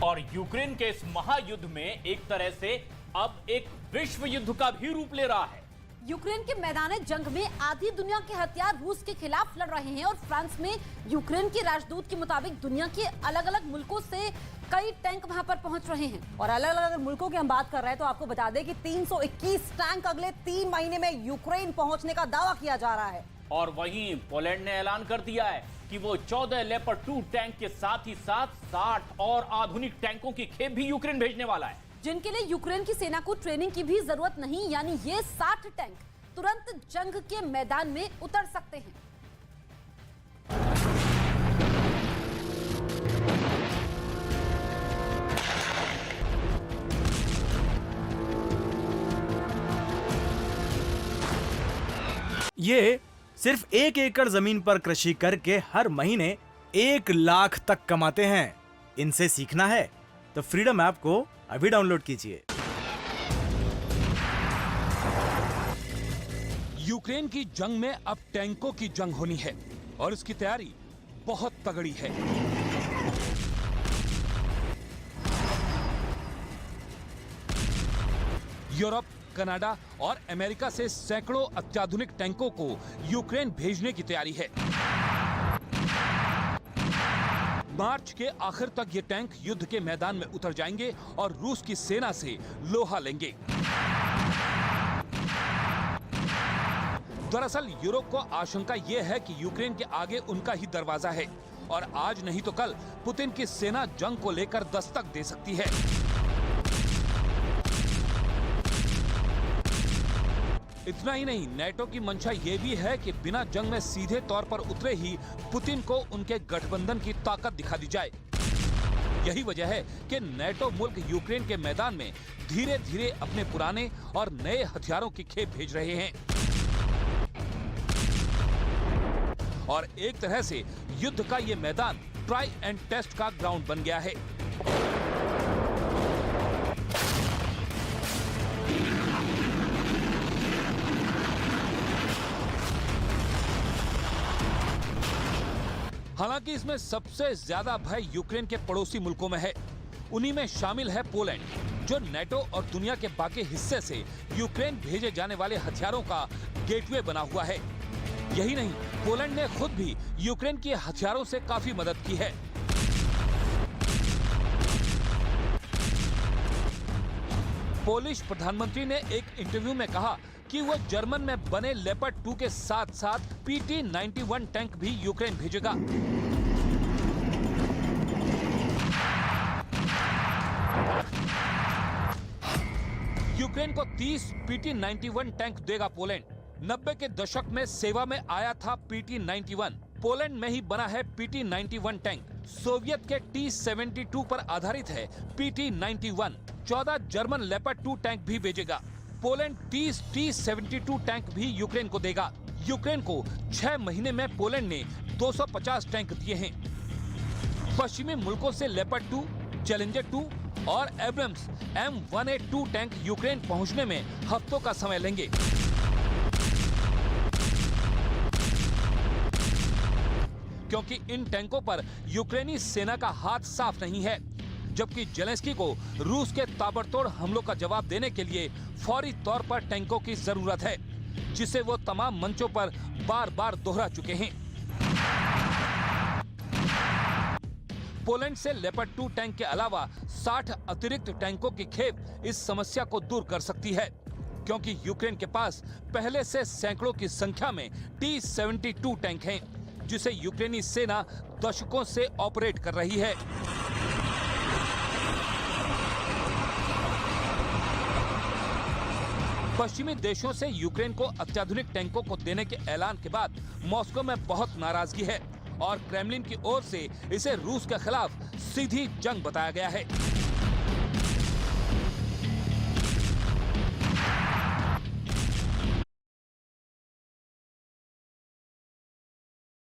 और यूक्रेन के इस महायुद्ध में एक तरह से अब एक विश्व युद्ध का भी रूप ले रहा है। यूक्रेन के मैदान जंग में आधी दुनिया के हथियार रूस के खिलाफ लड़ रहे हैं और फ्रांस में यूक्रेन के राजदूत के मुताबिक दुनिया के अलग अलग मुल्कों से कई टैंक वहां पर पहुंच रहे हैं। और अलग अलग मुल्कों की हम बात कर रहे हैं तो आपको बता दें कि 321 टैंक अगले 3 महीने में यूक्रेन पहुंचने का दावा किया जा रहा है। और वहीं पोलैंड ने ऐलान कर दिया है कि वो 14 लेपर्ड 2 टैंक के साथ ही साथ 60 और आधुनिक टैंकों की खेप भी यूक्रेन भेजने वाला है, जिनके लिए यूक्रेन की सेना को ट्रेनिंग की भी जरूरत नहीं। यानी ये 60 टैंक तुरंत जंग के मैदान में उतर सकते हैं। ये सिर्फ 1 एकड़ जमीन पर कृषि करके हर महीने 1 लाख तक कमाते हैं। इनसे सीखना है तो फ्रीडम ऐप को अभी डाउनलोड कीजिए। यूक्रेन की जंग में अब टैंकों की जंग होनी है और इसकी तैयारी बहुत तगड़ी है। यूरोप, कनाडा और अमेरिका से सैकड़ों अत्याधुनिक टैंकों को यूक्रेन भेजने की तैयारी है। मार्च के आखिर तक ये टैंक युद्ध के मैदान में उतर जाएंगे और रूस की सेना से लोहा लेंगे। दरअसल यूरोप को आशंका ये है कि यूक्रेन के आगे उनका ही दरवाजा है और आज नहीं तो कल पुतिन की सेना जंग को लेकर दस्तक दे सकती है। इतना ही नहीं, नेटो की मंशा ये भी है कि बिना जंग में सीधे तौर पर उतरे ही पुतिन को उनके गठबंधन की ताकत दिखा दी जाए। यही वजह है कि नेटो मुल्क यूक्रेन के मैदान में धीरे धीरे अपने पुराने और नए हथियारों की खेप भेज रहे हैं और एक तरह से युद्ध का ये मैदान ट्राई एंड टेस्ट का ग्राउंड बन गया है। हालांकि इसमें सबसे ज्यादा भय यूक्रेन के पड़ोसी मुल्कों में है। उन्हीं में शामिल है पोलैंड, जो नेटो और दुनिया के बाकी हिस्से से यूक्रेन भेजे जाने वाले हथियारों का गेटवे बना हुआ है। यही नहीं, पोलैंड ने खुद भी यूक्रेन के हथियारों से काफी मदद की है। पोलिश प्रधानमंत्री ने एक इंटरव्यू में कहा कि वो जर्मन में बने लेपर्ड 2 के साथ साथ PT-91 टैंक भी यूक्रेन भेजेगा। यूक्रेन को 30 PT-91 टैंक देगा पोलैंड। 90 के दशक में सेवा में आया था PT-91। पोलैंड में ही बना है PT-91 टैंक। सोवियत के T-72 पर आधारित है PT-91। 14 जर्मन लेपर्ड 2 टैंक भी भेजेगा। पोलैंड 30 T-72 टैंक भी यूक्रेन को देगा। यूक्रेन को 6 महीने में पोलैंड ने 250 टैंक दिए हैं। पश्चिमी मुल्कों से लेपर्ड 2, चैलेंजर 2 और एब्रम्स M1A2 टैंक यूक्रेन पहुंचने में हफ्तों का समय लेंगे। क्योंकि इन टैंकों पर यूक्रेनी सेना का हाथ साफ नहीं है, जबकि जेलेंस्की को रूस के ताबड़तोड़ हमलों का जवाब देने के लिए फौरी तौर पर टैंकों की जरूरत है, जिसे वो तमाम मंचों पर बार बार दोहरा चुके हैं। पोलैंड से लेपर्ड 2 टैंक के अलावा 60 अतिरिक्त टैंकों की खेप इस समस्या को दूर कर सकती है, क्योंकि यूक्रेन के पास पहले से सैकड़ों की संख्या में T-72 टैंक हैं, जिसे यूक्रेनी सेना दशकों से ऑपरेट कर रही है। पश्चिमी देशों से यूक्रेन को अत्याधुनिक टैंकों को देने के ऐलान के बाद मॉस्को में बहुत नाराजगी है और क्रेमलिन की ओर से इसे रूस के खिलाफ सीधी जंग बताया गया है।